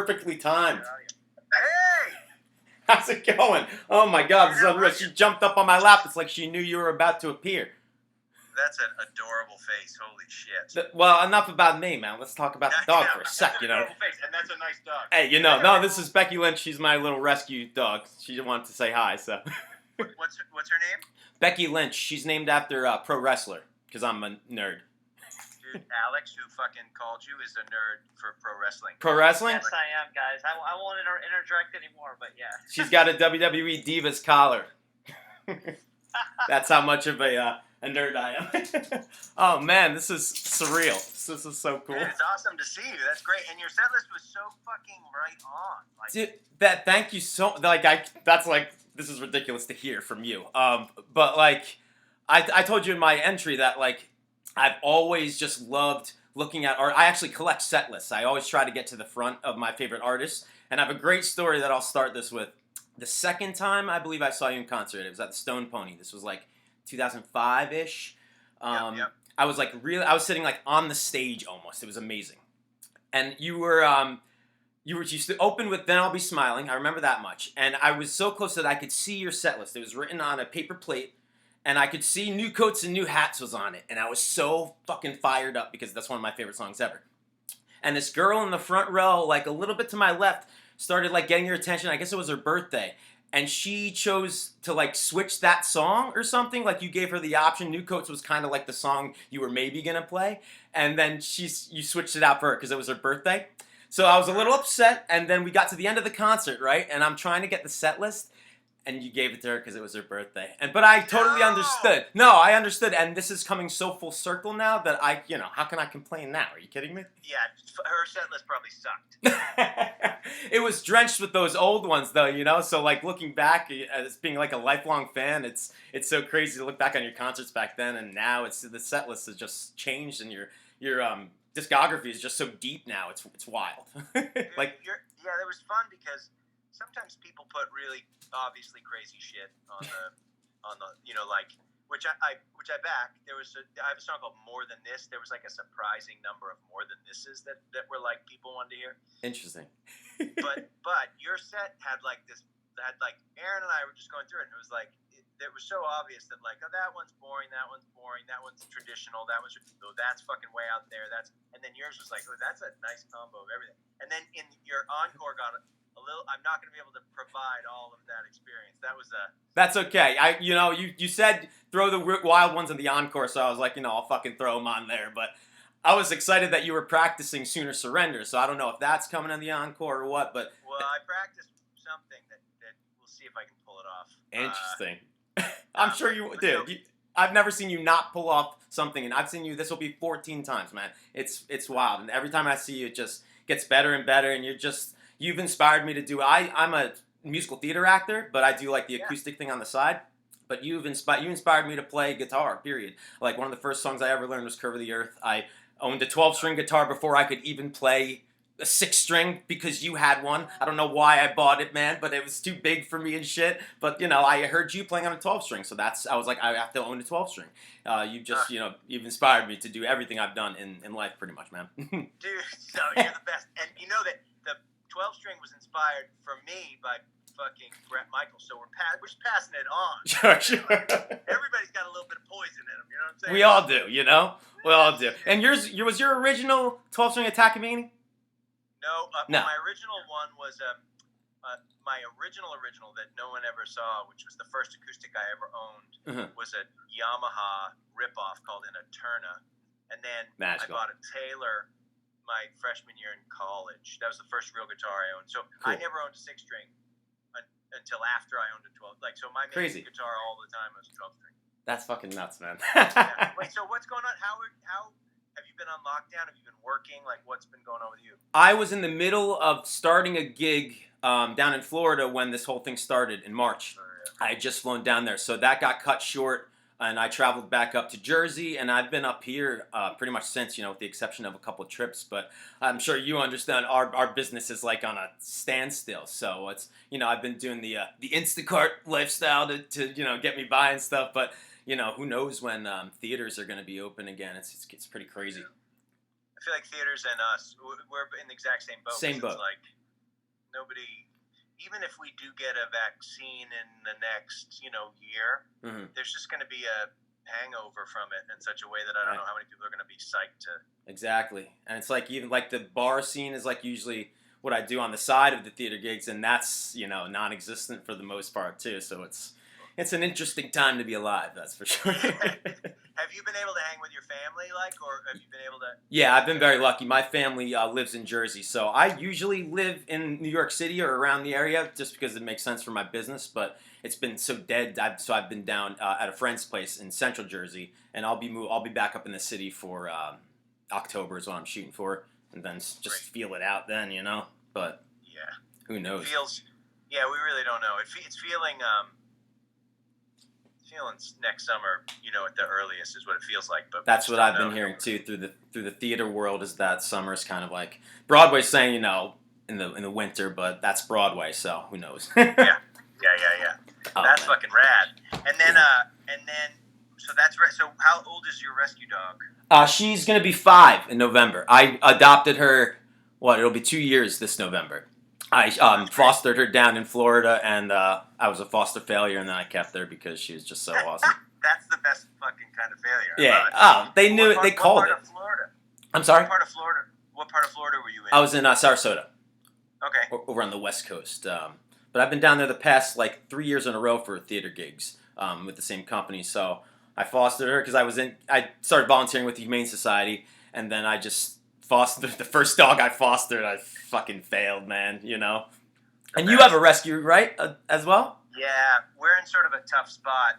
perfectly timed. Hey! How's it going? Oh my God, this is unreal. She jumped up on my lap. It's like she knew you were about to appear. That's an adorable face. Holy shit. Well, enough about me, man. Let's talk about the dog for a sec, That's an adorable face, and that's a nice dog. Hey, no, this is Becky Lynch. She's my little rescue dog. She wanted to say hi, so. What's her name? Becky Lynch. She's named after a pro wrestler, because I'm a nerd. Dude, Alex, who fucking called you, is a nerd for pro wrestling. Pro wrestling? Yes, I am, guys. I won't interject anymore, but yeah. She's got a WWE Divas collar. That's how much of a nerd I am. Oh, man, this is surreal. This is so cool. Dude, it's awesome to see you. That's great. And your set list was so fucking right on. Like, Dude, thank you so... That's like... This is ridiculous to hear from you. But, like, I told you in my entry that, like, I've always just loved looking at art. I actually collect set lists. I always try to get to the front of my favorite artists. And I have a great story that I'll start this with. The second time I believe I saw you in concert, it was at the Stone Pony. This was like 2005-ish. Yep. I was like I was sitting like on the stage almost. It was amazing. And you used to open with Then I'll Be Smiling. I remember that much. And I was so close that I could see your set list. It was written on a paper plate. And I could see New Coats and New Hats was on it. And I was so fucking fired up because that's one of my favorite songs ever. And this girl in the front row, like a little bit to my left, started like getting your attention. I guess it was her birthday. And she chose to like switch that song or something. Like you gave her the option. New Coats was kind of like the song you were maybe going to play. And then you switched it out for her because it was her birthday. So I was a little upset. And then we got to the end of the concert, right? And I'm trying to get the set list. And you gave it to her because it was her birthday. But I totally understood. No, I understood. And this is coming so full circle now that how can I complain now? Are you kidding me? Yeah, her set list probably sucked. It was drenched with those old ones, though, So, like, looking back as being, like, a lifelong fan, it's so crazy to look back on your concerts back then. And now the set list has just changed and your discography is just so deep now. It's wild. Like, it was fun because sometimes people put really obviously crazy shit on the which I back. I have a song called More Than This. There was like a surprising number of More Than Thises that were like people wanted to hear. Interesting. but your set had like Aaron and I were just going through it, and it was like it was so obvious that like, oh, that one's boring, that one's traditional, that's fucking way out there, and then yours was like, oh, that's a nice combo of everything. And then in your encore got a little. I'm not going to be able to provide all of that experience. That's okay. You said throw the wild ones in the encore, so I was like, I'll fucking throw them on there. But I was excited that you were practicing Sooner Surrender, so I don't know if that's coming in the encore or what. But I practiced something that we'll see if I can pull it off. Interesting. I'm sure you did. I've never seen you not pull off something, and I've seen you. This will be 14 times, man. It's wild, and every time I see you, it just gets better and better, and you've inspired me to do. I'm a musical theater actor, but I do like the acoustic thing on the side. But you inspired me to play guitar, period. Like one of the first songs I ever learned was Curve of the Earth. I owned a 12-string guitar before I could even play a 6-string because you had one. I don't know why I bought it, man, but it was too big for me and shit. But, I heard you playing on a 12-string, so I was like, I have to own a 12-string. You've inspired me to do everything I've done in life pretty much, man. Dude, so you're the best. And you know that the 12-string was inspired for me by fucking Brett Michaels, so we're just passing it on. Sure. Everybody's got a little bit of poison in them, you know what I'm saying? We all do, We all do. And was your original 12-string Attack of Meaning? No. My original one was my original that no one ever saw, which was the first acoustic I ever owned, was a Yamaha ripoff called an Eterna. And then Magical. I bought a Taylor my freshman year in college. That was the first real guitar I owned. So cool. I never owned a 6-string until after I owned a 12. So my main guitar all the time was a 12-string. That's fucking nuts, man. Wait, so what's going on? How have you been on lockdown? Have you been working? Like, what's been going on with you? I was in the middle of starting a gig down in Florida when this whole thing started in March. I had just flown down there, so that got cut short, and I traveled back up to Jersey, and I've been up here pretty much since, with the exception of a couple of trips. But I'm sure you understand our business is like on a standstill. So it's I've been doing the Instacart lifestyle to get me by and stuff. But who knows when theaters are going to be open again? It's pretty crazy. I feel like theaters and us, we're in the exact same boat. Same boat. It's like nobody. Even if we do get a vaccine in the next, year, there's just going to be a hangover from it in such a way that I don't know how many people are going to be psyched to. Exactly, and it's like even like the bar scene is like usually what I do on the side of the theater gigs, and that's non-existent for the most part too. So it's an interesting time to be alive, that's for sure. Have you been able to hang with your family, or have you been able to? Yeah, I've been very lucky. My family lives in Jersey, so I usually live in New York City or around the area just because it makes sense for my business. But it's been so dead, so I've been down at a friend's place in Central Jersey, and I'll be back up in the city for October is what I'm shooting for, and then just feel it out then, But yeah, who knows? Yeah, we really don't know. It's feeling next summer, at the earliest is what it feels like. But that's what I've been hearing too through the theater world is that summer is kind of like Broadway's saying in the winter, but that's Broadway, so who knows? Yeah. Oh, that's man. fucking rad. And then so that's right. So how old is your rescue dog? She's gonna be 5 in November. I adopted her. It'll be 2 years this November. I fostered her down in Florida, and I was a foster failure, and then I kept her because she was just so awesome. That's the best fucking kind of failure. Yeah. Oh, they knew it. They called it. What part of Florida? I'm sorry? What part of Florida were you in? I was in Sarasota. Okay. Over on the West Coast. But I've been down there the past 3 years in a row for theater gigs with the same company. So I fostered her because I started volunteering with the Humane Society, and then I just fostered the first dog I fostered. I fucking failed, man. And you have a rescue, right, as well? Yeah, we're in sort of a tough spot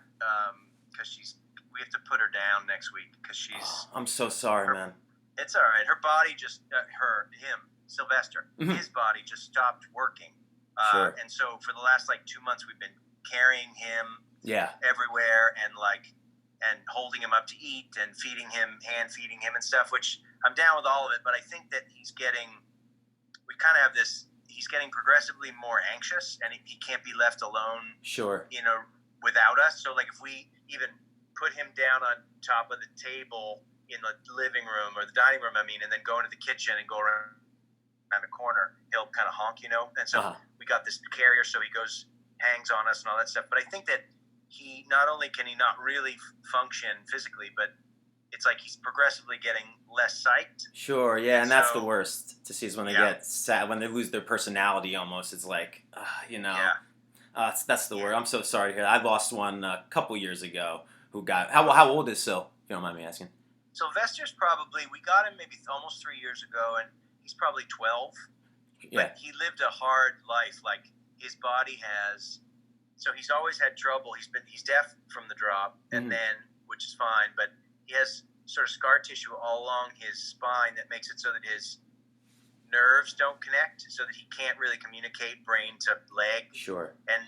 because we have to put her down next week because she's. Oh, I'm so sorry, man. It's all right. Her body just Sylvester. Mm-hmm. His body just stopped working. Sure. And so for the last 2 months, we've been carrying him everywhere and holding him up to eat and feeding him, hand feeding him and stuff, which I'm down with all of it. But I think that he's getting progressively more anxious and he can't be left alone. Sure. Without us. So if we even put him down on top of the table in the living room or the dining room, and then go into the kitchen and go around the corner, he'll kind of honk, and so we got this carrier, so he hangs on us and all that stuff. But I think that he not only can he not really function physically, but it's like he's progressively getting less psyched. Sure, yeah, and that's the worst to see is when they get sad, when they lose their personality almost. It's like, that's the word. I'm so sorry to hear that. I lost one a couple years ago who got, how old is Sil, if you don't mind me asking? Sylvester's we got him maybe almost 3 years ago, and he's probably 12. Yeah. But he lived a hard life. His body so he's always had trouble. He's deaf from the drop, and then, which is fine, but he has sort of scar tissue all along his spine that makes it so that his nerves don't connect, so that he can't really communicate brain to leg. Sure. And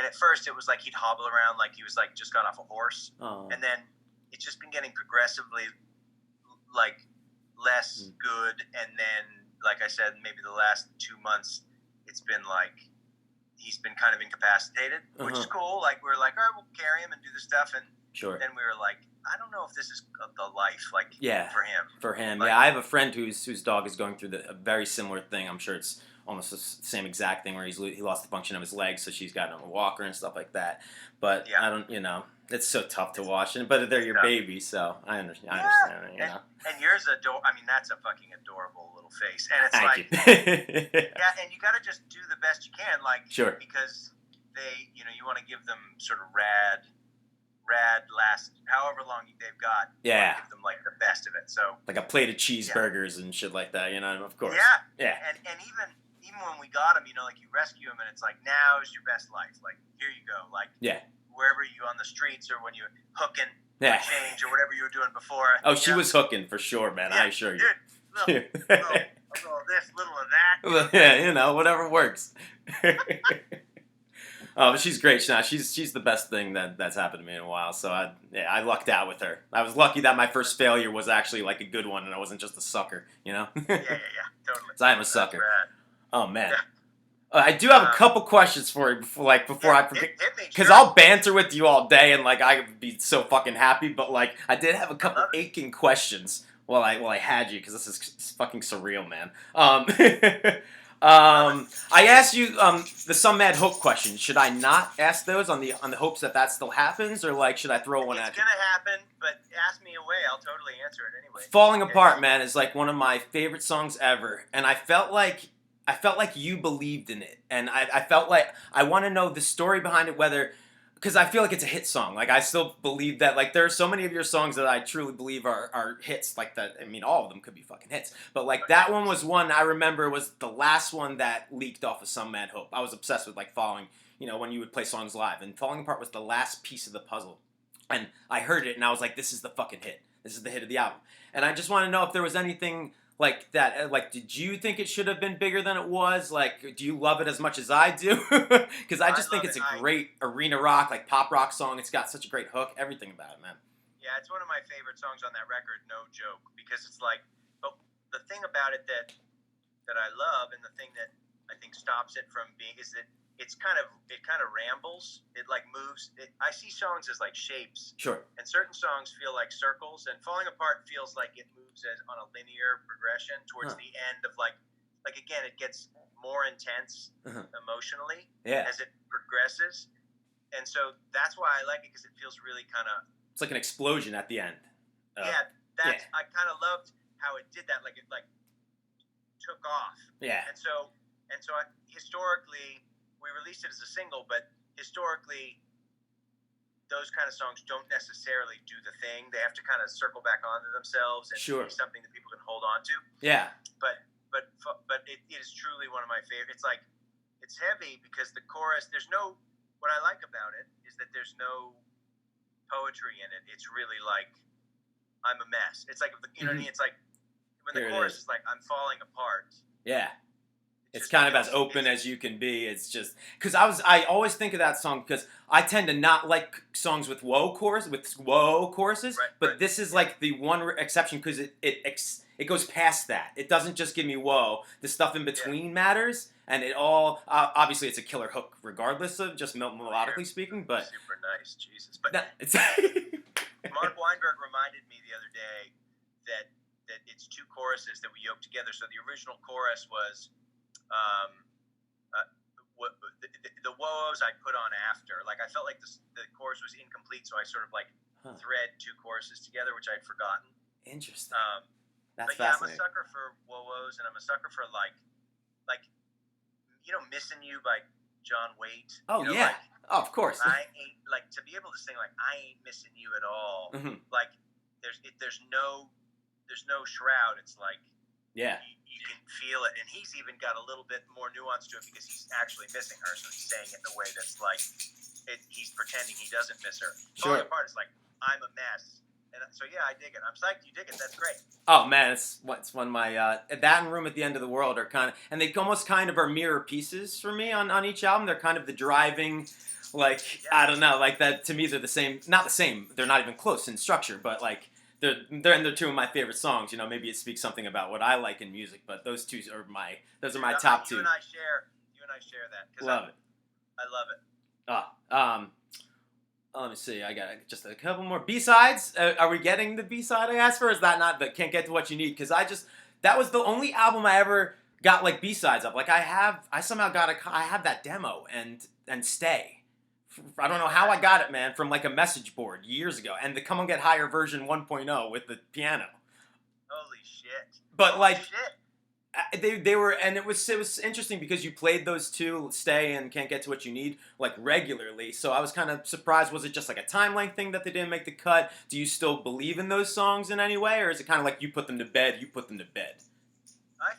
at first it was like he'd hobble around like he was just got off a horse. Oh. And then it's just been getting progressively less good, and then like I said, maybe the last 2 months it's been he's been kind of incapacitated, which is cool. We're all right, we'll carry him and do the stuff, and sure. Then we were I don't know if this is the life for him. For him, yeah. I have a friend whose dog is going through a very similar thing. I'm sure it's almost the same exact thing where he lost the function of his legs, so she's got him a walker and stuff like that. But I don't, it's so tough to watch. But they're your baby, so I understand. And yours that's a fucking adorable little face, and it's Thank you. And you got to just do the best you can, sure, because they, you want to give them sort of rad last however long they've got. Yeah. Give them the best of it. So a plate of cheeseburgers and shit like that, of course. Yeah. And even when we got him, you rescue him, and it's now is your best life. Here you go. Wherever you on the streets or when you're hooking change or whatever you were doing before. Oh, she was hooking for sure, man. I assure you. Dude, little this, little of that. Yeah, whatever works. Oh, but she's great. She's the best thing that's happened to me in a while. So I lucked out with her. I was lucky that my first failure was actually a good one, and I wasn't just a sucker. Yeah, totally. So I am a sucker. Oh man. Yeah. I do have a couple questions for you before I forget, because sure. I'll banter with you all day and I would be so fucking happy. But I did have a couple aching questions while I had you, because this is fucking surreal, man. I asked you the Some Mad Hope question. Should I not ask those on the hopes that still happens, or like should I throw one It's at you? gonna happen, but ask me away. I'll totally answer it anyway. Falling Apart, man, is like one of my favorite songs ever, and I felt like you believed in it, and I felt like I want to know the story behind it, whether because I feel like it's a hit song. Like I still believe that. Like there are so many of your songs that I truly believe are hits. Like that. I mean, all of them could be fucking hits. But like that one was one I remember was the last one that leaked off of Some Mad Hope. I was obsessed with like following. You know when you would play songs live, and Falling Apart was the last piece of the puzzle. And I heard it, and I was like, "This is the fucking hit. This is the hit of the album." And I just want to know if there was anything like that. Like, did you think it should have been bigger than it was? Like, do you love it as much as I do? Because I just think it's a great arena rock, like pop rock song. It's got such a great hook. Everything about it, man. Yeah, it's one of my favorite songs on that record, no joke. Because it's like, but the thing about it that I love, and the thing that I think stops it from being, is that it kind of rambles. It like moves. I see songs as like shapes. Sure. And certain songs feel like circles, and Falling Apart feels like it moves as on a linear progression towards the end of like again, it gets more intense emotionally as it progresses. And so that's why I like it, because it feels really kind of. It's like an explosion at the end. I kind of loved how it did that. Like it like took off. Yeah. And so historically, we released it as a single, but historically, those kind of songs don't necessarily do the thing. They have to kind of circle back onto themselves and be something that people can hold on to. Yeah. But it is truly one of my favorite. It's like, it's heavy because the chorus, what I like about it is that there's no poetry in it. It's really like, I'm a mess. It's like, you know what I mean? It's like, when the chorus is like, I'm falling apart. Yeah. It's kind of as open as you can be. It's just because I always think of that song because I tend to not like songs with choruses, but this is like the one exception because it goes past that. It doesn't just give me whoa. The stuff in between matters, and it all obviously it's a killer hook regardless of just melodically speaking. But super nice, Jesus. But it's Mark Weinberg reminded me the other day that it's two choruses that we yoked together. So the original chorus was. The woes I put on after. Like I felt like the chorus was incomplete, so I sort of like thread two choruses together, which I'd forgotten. Interesting. That's fascinating. I'm a sucker for woes, and I'm a sucker for like "Missing You" by John Waite. Oh yeah, of course. I ain't like to be able to sing like I ain't missing you at all. Like there's no shroud. It's like you can feel it, and he's even got a little bit more nuance to it because he's actually missing her, so he's saying it in a way that's like he's pretending he doesn't miss her. Falling Apart is like I'm a mess, and so I dig it. I'm psyched you dig it. That's great. Oh man, it's one of my that and Room at the End of the World are kind of, and they almost kind of are mirror pieces for me on each album. They're kind of the driving, like I don't know, like that to me they're the same. Not the same. They're not even close in structure, but like. They're two of my favorite songs. You know, maybe it speaks something about what I like in music, but those two are my top two. You and I share that. Love it. I love it. Let me see. I got just a couple more B-sides. Are we getting the B-side I asked for? Or is that not the Can't Get to What You Need? Because that was the only album I ever got like B-sides of. Like I have that demo and Stay. I don't know how I got it, man, from like a message board years ago, and the Come On Get Higher version 1.0 with the piano. Holy shit! But like, they were, and it was interesting because you played those two, Stay and Can't Get to What You Need, like regularly. So I was kind of surprised. Was it just like a timeline thing that they didn't make the cut? Do you still believe in those songs in any way, or is it kind of like you put them to bed? I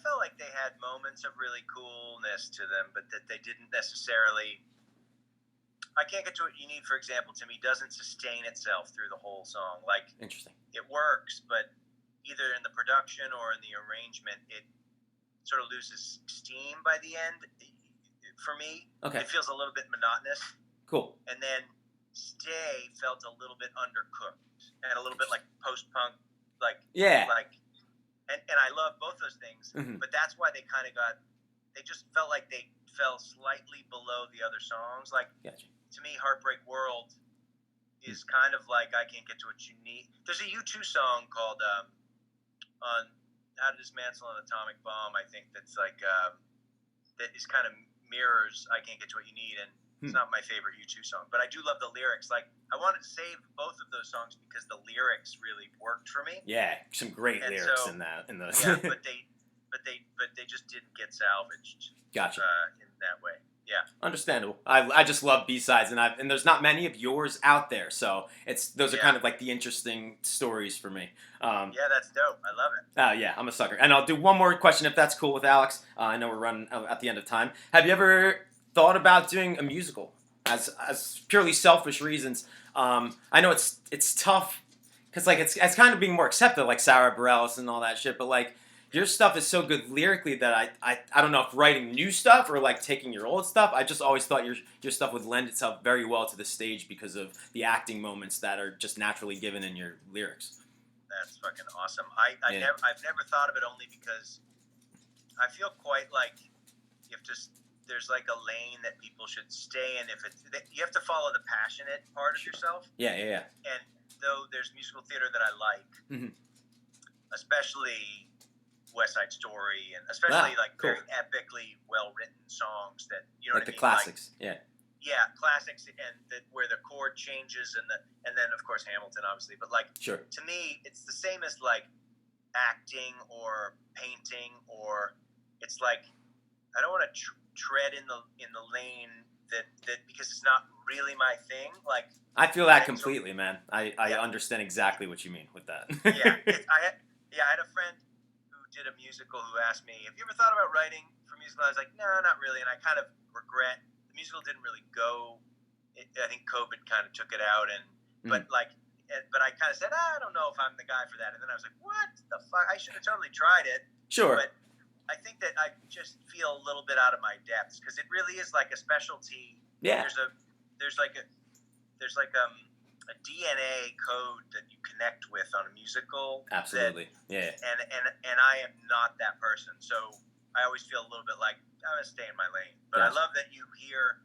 felt like they had moments of really coolness to them, but that they didn't necessarily. I Can't Get to What You Need, for example, to me doesn't sustain itself through the whole song. Like, interesting. It works, but either in the production or in the arrangement, it sort of loses steam by the end. For me, it feels a little bit monotonous. Cool. And then Stay felt a little bit undercooked and a little bit like post-punk, and I love both those things, but that's why they kind of they just felt like they fell slightly below the other songs. Like, to me, Heartbreak World is kind of like I Can't Get to What You Need. There's a U2 song called on How to Dismantle an Atomic Bomb, I think, that's like that is kind of mirrors "I Can't Get You What You Need," and it's not my favorite U2 song, but I do love the lyrics. Like, I wanted to save both of those songs because the lyrics really worked for me. Yeah, some great And lyrics so, in those. Yeah, but they just didn't get salvaged. Gotcha. In that way. Yeah. Understandable. I just love B-sides, and there's not many of yours out there, so those are kind of like the interesting stories for me. Yeah, that's dope. I love it. Yeah, I'm a sucker. And I'll do one more question if that's cool with Alex. I know we're running at the end of time. Have you ever thought about doing a musical as purely selfish reasons? I know it's tough because like it's kind of being more accepted, like Sarah Bareilles and all that shit, but like. Your stuff is so good lyrically that I don't know if writing new stuff or like taking your old stuff. I just always thought your stuff would lend itself very well to the stage because of the acting moments that are just naturally given in your lyrics. That's fucking awesome. I've never thought of it only because I feel quite like there's like a lane that people should stay in. You have to follow the passionate part of yourself. Yeah. And though there's musical theater that I like, especially West Side Story, and especially very epically well written songs that you know like what I mean? The classics, yeah, classics, and where the chord changes, and then of course Hamilton, obviously. But like, sure. To me, it's the same as like acting or painting, or it's like I don't want to tread in the lane that because it's not really my thing. Like, I feel that completely, man. I understand exactly what you mean with that. I had a friend did a musical who asked me, have you ever thought about writing for musical? I was like, no, not really. And I kind of regret the musical didn't really go. I think COVID kind of took it out, but I kind of said, I don't know if I'm the guy for that. And then I was like, what the fuck? I should have totally tried it. Sure. But I think that I just feel a little bit out of my depths because it really is like a specialty. Yeah. There's like a DNA code that you connect with on a musical. Absolutely. Yeah. And I am not that person. So I always feel a little bit like I'm gonna stay in my lane. But I love that you hear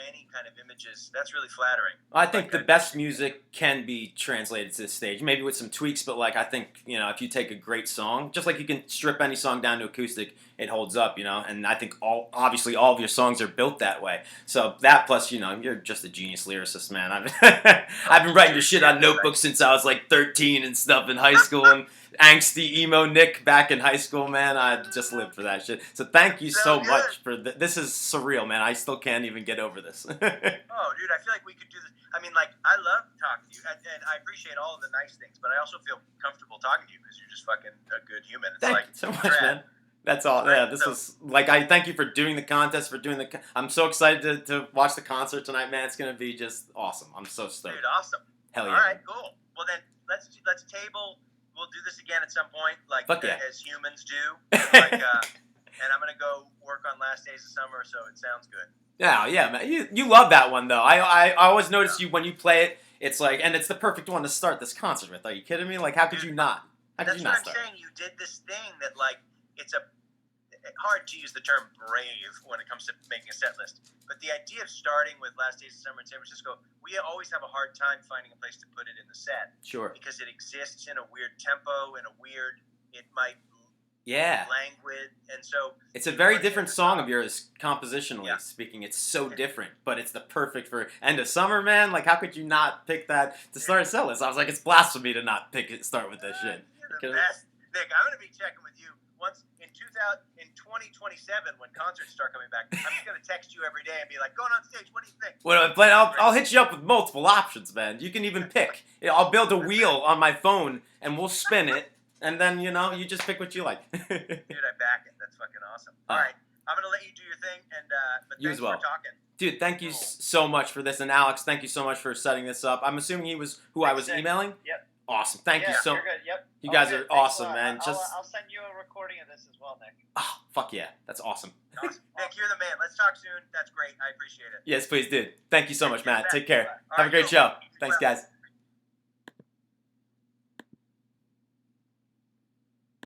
any kind of images. That's really flattering. I think the best music can be translated to the stage, maybe with some tweaks, but like I think, if you take a great song, just like you can strip any song down to acoustic, it holds up, and I think obviously all of your songs are built that way. So that plus, you're just a genius lyricist, man. I've been writing your shit on notebooks since I was like 13 and stuff in high school, and angsty emo Nick back in high school, man. I just lived for that shit. So thank you so much for this. Is surreal, man. I still can't even get over this. Oh, dude, I feel like we could do this. I mean, like, I love talking to you, and I appreciate all of the nice things, but I also feel comfortable talking to you because you're just fucking a good human. It's thank you so much, man. That's all. Yeah, this was like I thank you for doing the contest, I'm so excited to watch the concert tonight, man. It's gonna be just awesome. I'm so stoked. Dude, awesome. Hell yeah. All right, cool. Well then, let's table. We'll do this again at some point, as humans do. And I'm gonna go work on Last Days of Summer, so it sounds good. Yeah, man. You love that one though. I always notice you when you play it. It's like, and it's the perfect one to start this concert with. Are you kidding me? Like, how could you not? That's what I'm saying. You did this thing that it's hard to use the term brave when it comes to making a set list. But the idea of starting with Last Days of Summer in San Francisco, we always have a hard time finding a place to put it in the set. Sure. Because it exists in a weird tempo, it might languid, and so it's a very different song of yours compositionally speaking. It's so different, but it's the perfect for end of summer, man. Like, how could you not pick that to start a set list? I was like, it's blasphemy to not start with this shit. You're the best, Nick. I'm gonna be checking with you once in 2027 when concerts start coming back. I'm just gonna text you every day and be like, going on stage, what do you think? Well, I'll hit you up with multiple options, man. You can even pick. I'll build a wheel on my phone and we'll spin it. And then, you just pick what you like. Dude, I back it. That's fucking awesome. All right. I'm going to let you do your thing. But you as well. For talking. Dude, thank you so much for this. And Alex, thank you so much for setting this up. I'm assuming he was who I was emailing? Yep. Awesome. Thank you so much. You're good. Yep. You guys are awesome, man. I'll send you a recording of this as well, Nick. Oh, fuck yeah. That's awesome. Awesome. Nick, you're the man. Let's talk soon. That's great. I appreciate it. Yes, please, dude. Thank you so much, Matt. Take care. All Have a great show. Thanks, guys.